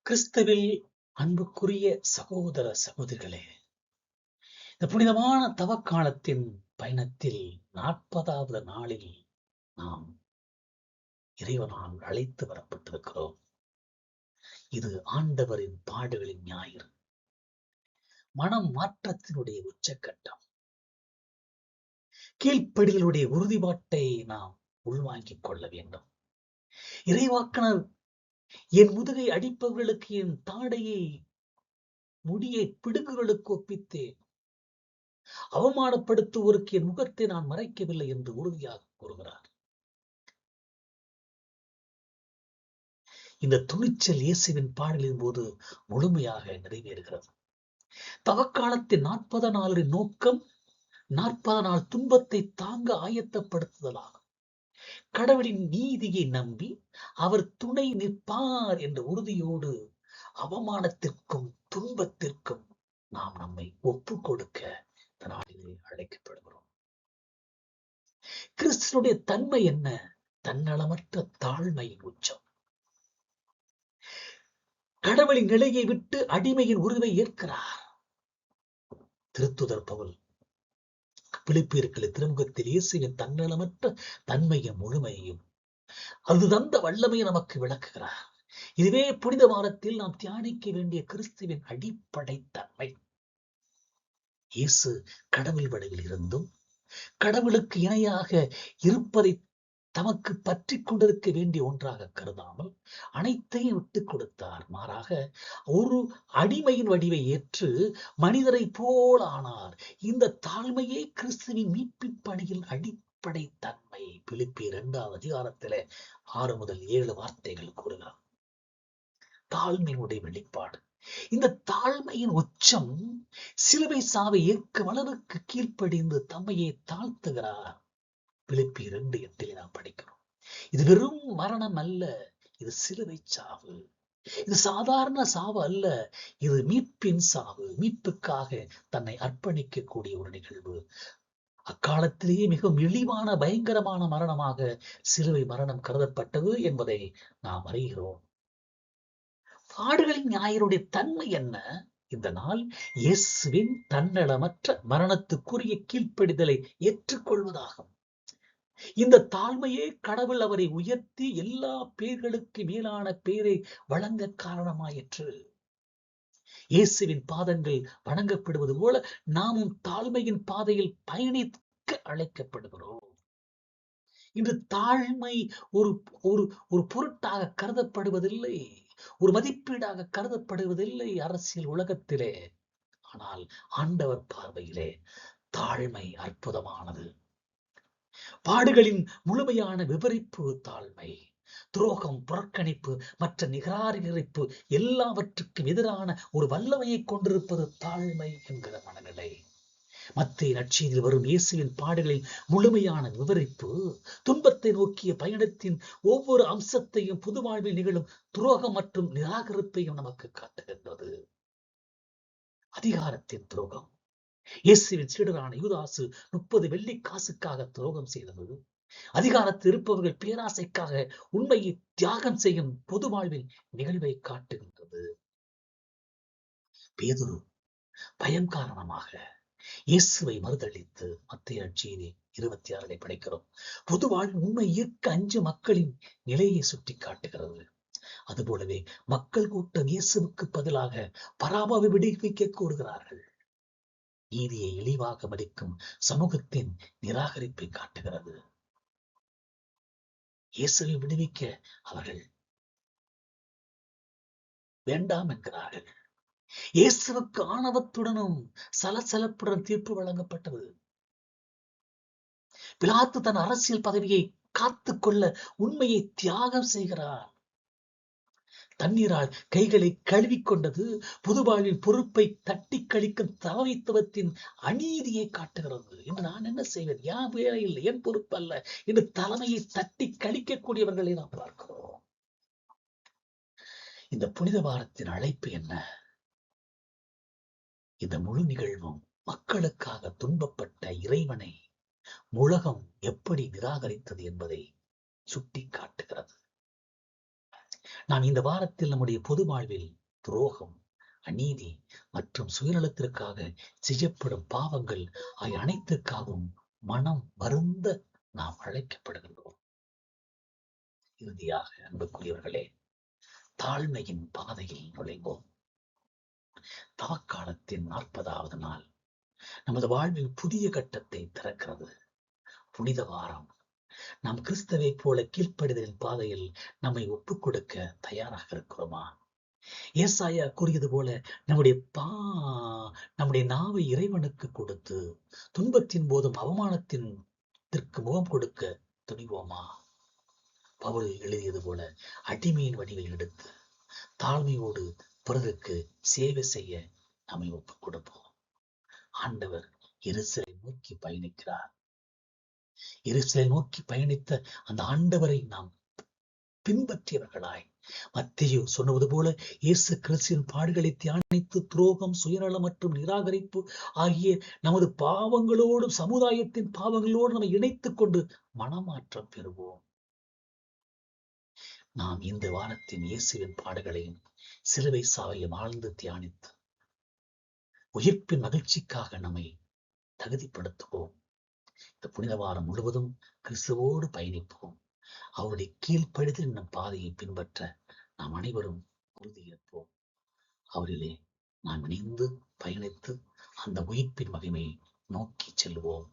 கிறிஸ்துவில் அன்புக்குரிய சகோதர சகோதரிகளே, இந்த புனிதமான தவக்காலத்தின் பயணத்தில் 40வது நாளில் நாம் இறைவனால் அழைத்து வரப்பட்டிருக்கிறோம். இது ஆண்டவரின் பாடுகளின் ஞாயிறு, மனம் மாற்றத்தினுடைய உச்சக்கட்டம். கீழ்ப்படிதலுடைய உறுதிப்பாட்டை நாம் உள்வாங்கிக் கொள்ள வேண்டும். இறைவாக்கினர் என் முதுகை அடிப்பவர்களுக்கு என் தாடையை முடியை பிடுங்குகளுக்கு ஒப்பித்தேன், அவமானப்படுத்துவோருக்கு என் முகத்தை நான் மறைக்கவில்லை என்று உறுதியாக கூறுகிறார். இந்த துணிச்சல் இயேசுவின் பாடலின் போது முழுமையாக நிறைவேறுகிறது. தவக்காலத்தின் 40 நாளின் நோக்கம் 40 நாள் துன்பத்தை தாங்க ஆயத்தப்படுத்துதலாகும். கடவுளின் நீதியை நம்பி அவர் துணை நிற்பார் என்ற உறுதியோடு அவமானத்திற்கும் துன்பத்திற்கும் நாம் நம்மை ஒப்புக் கொடுக்க இந்த நாளிலே அழைக்கப்படுகிறோம். கிறிஸ்துடைய தன்மை என்ன? தன்னலமற்ற தாழ்மையின் உச்சம். கடவுளின் நிலையை விட்டு அடிமையின் உருவை ஏற்கிறார். திருத்துதர் பவுல் பிலிப்பியர்களை திருமுகத்தில் இயேசுவின் தன்னலமற்ற தன்மையும் முழுமையையும் அது தந்த வல்லமையை நமக்கு விளக்குகிறார். இதுவே புனித வாரத்தில் நாம் தியானிக்க வேண்டிய கிறிஸ்துவின் அடிப்படை தன்மை. இயேசு கடவுள் வடிவில் இருந்தும் கடவுளுக்கு இணையாக இருப்பதை தமக்கு பற்றி கொண்டிருக்க வேண்டிய ஒன்றாக கருதாமல் அனைத்தையும் விட்டுக் கொடுத்தார். மாறாக ஒரு அடிமையின் வடிவை ஏற்று மனிதரை போல் ஆனார். இந்த தாழ்மையே கிறிஸ்துவின் மீட்புப் பணியில் அடிப்படை தன்மை. பிலிப்பியர் 2வது அதிகாரத்திலே 6 முதல் 7 வார்த்தைகள் கூறுகிறார். தாழ்மையுடைய வெளிப்பாடு. இந்த தாழ்மையின் உச்சம் சிலுவை சாவை ஏற்க வளருக்கு கீழ்ப்படிந்து தம்மையே தாழ்த்துகிறார். பிலிப்பியர் 2:8 நாம் படிக்கிறோம். இது வெறும் மரணம் அல்ல, இது சிலுவை சாவு. இது சாதாரண சாவு அல்ல, இது மீட்பின் சாவு. மீட்புக்காக தன்னை அர்ப்பணிக்க கூடிய ஒரு நிகழ்வு. அக்காலத்திலேயே மிகவும் இழிவான பயங்கரமான மரணமாக சிலுவை மரணம் கருதப்பட்டது என்பதை நாம் அறிகிறோம். பாடுகளின் ஞாயிறுடைய தன்மை என்ன? இந்த நாள் இயேசுவின் தன்னலமற்ற மரணத்துக்குரிய கீழ்ப்படிதலை ஏற்றுக்கொள்வதாகும். இந்த தாழ்மையே கடவுள் அவரை உயர்த்தி எல்லா பேர்களுக்கு மேலான பேரை வழங்க காரணமாயிற்று. இயேசுவின் பாதங்கள் வணங்கப்படுவது போல நாமும் தாழ்மையின் பாதையில் பயணிக்க அழைக்கப்படுகிறோம். இன்று தாழ்மை ஒரு ஒரு ஒரு பொருட்டாக கருதப்படுவதில்லை, ஒரு மதிப்பீடாக கருதப்படுவதில்லை அரசியல் உலகத்திலே. ஆனால் ஆண்டவர் பார்வையிலே தாழ்மை அற்புதமானது. பாடுகளின் முழுமையான விவரிப்பு தாழ்மை. துரோகம், புறக்கணிப்பு, மற்ற நிராகரிப்பு எல்லாவற்றுக்கும் எதிரான ஒரு வல்லமையை கொண்டிருப்பது தாழ்மை என்கிற மனநிலை. மத்தேயு நற்செய்தியில் வரும் இயேசுவின் பாடுகளின் முழுமையான விவரிப்பு துன்பத்தை நோக்கிய பயணத்தின் ஒவ்வொரு அம்சத்தையும் புது வாழ்வில் நிகழும் துரோகம் மற்றும் நிராகரிப்பையும் நமக்கு காட்டுகின்றது. அதிகாரத்தின் துரோகம். இயேசுவின் சீடரான யூதாசு 30 வெள்ளி காசுக்காக துரோகம் செய்தது. அதிகாரத்தில் இருப்பவர்கள் பேராசைக்காக உண்மையை தியாகம் செய்யும் பொது வாழ்வில் நிகழ்வை காட்டுகின்றது. பேதுரு பயம் காரணமாக இயேசுவை மறுதளித்து மத்தேயு நற்செய்தி 26 படிக்கிறோம். பொது வாழ்வில் உண்மை ஈர்க்க அஞ்சு மக்களின் நிலையை சுட்டி காட்டுகிறது. அதுபோலவே மக்கள் கூட்டம் இயேசுவுக்கு பதிலாக பராபாவை விடுவிக்க கூறுகிறார்கள். நீதியை இழிவாக மதிக்கும் சமூகத்தின் நிராகரிப்பை காட்டுகிறது. இயேசுவை விடுவிக்க அவர்கள் வேண்டாம் என்கிறார்கள். இயேசுவுக்கு ஆணவத்துடனும் சலசலப்புடன் தீர்ப்பு வழங்கப்பட்டது. பிலாத்து தன் அரசியல் பதவியை காத்துக்கொள்ள உண்மையை தியாகம் செய்கிறார். தண்ணீரால் கைகளை கழுவிக்கொண்டது புதுவாழ்வின் பொறுப்பை தட்டி கழிக்கும் தலைமைத்துவத்தின் அநீதியை காட்டுகிறது. இன்று நான் என்ன செய்வேன், என் வேலை இல்லை, என் பொறுப்பு அல்ல என்று தலைமையை தட்டி கழிக்கக்கூடியவர்களை நாம் பார்க்கிறோம். இந்த புனித வாரத்தின் அழைப்பு என்ன? இந்த முழு நிகழ்வும் மக்களுக்காக துன்பப்பட்ட இறைவனை உலகம் எப்படி நிராகரித்தது என்பதை சுட்டி காட்டுகிறது. நாம் இந்த வாரத்தில் நம்முடைய பொது வாழ்வில் துரோகம், அநீதி மற்றும் சுயநலத்திற்காக செய்யப்படும் பாவங்கள் ஆகிய அனைத்திற்காகவும் மனம் வருந்த நாம் அழைக்கப்படுகின்றோம். இறுதியாக அன்புக்குரியவர்களே, தாழ்மையின் பாதையில் நுழைவோம். தவக்காலத்தின் 40வது நாள் நமது வாழ்வில் புதிய கட்டத்தை திறக்கிறது. புனித வாரம். நாம் கிறிஸ்துவை போல கீழ்ப்படிதலின் பாதையில் நம்மை ஒப்புக் கொடுக்க தயாராக இருக்கிறோமா? ஏசாயா கூறியது போல நம்முடைய நாவை இறைவனுக்கு கொடுத்து துன்பத்தின் போதும் அவமானத்திற்கு முகம் கொடுக்க துணிவோமா? பவுல் எழுதியது போல அடிமையின் வடிவில் எடுத்து தாழ்மையோடு பிறருக்கு சேவை செய்ய நம்மை ஒப்புக் கொடுப்போம். ஆண்டவர் எருசலேமை நோக்கி பயணிக்கிறார். எருசலேமை நோக்கி பயணித்த அந்த ஆண்டவரை நாம் பின்பற்றியவர்களாய், மத்தேயு சொன்னது போல இயேசு கிறிஸ்துவின் பாடுகளை தியானித்து துரோகம், சுயநலம் மற்றும் நிராகரிப்பு ஆகிய நமது பாவங்களோடும் சமுதாயத்தின் பாவங்களோடு நம்மை இணைத்துக் கொண்டு மனமாற்றம் பெறுவோம். நாம் இந்த வாரத்தின் இயேசுவின் பாடுகளையும் சிலுவை சாவையும் ஆழ்ந்து தியானித்து உயிர்ப்பின் மகிழ்ச்சிக்காக நம்மை தகுதிப்படுத்துவோம். இந்த புனித வாரம் முழுவதும் கிறிஸ்துவோடு பயணிப்போம். அவருடைய கீழ்ப்படிதல் என்னும் பாதையை பின்பற்ற நாம் அனைவரும் உறுதியேற்போம். அவரிலே நாம் இணைந்து பயணித்து அந்த உயிர்ப்பின் மகிமையை நோக்கி செல்வோம்.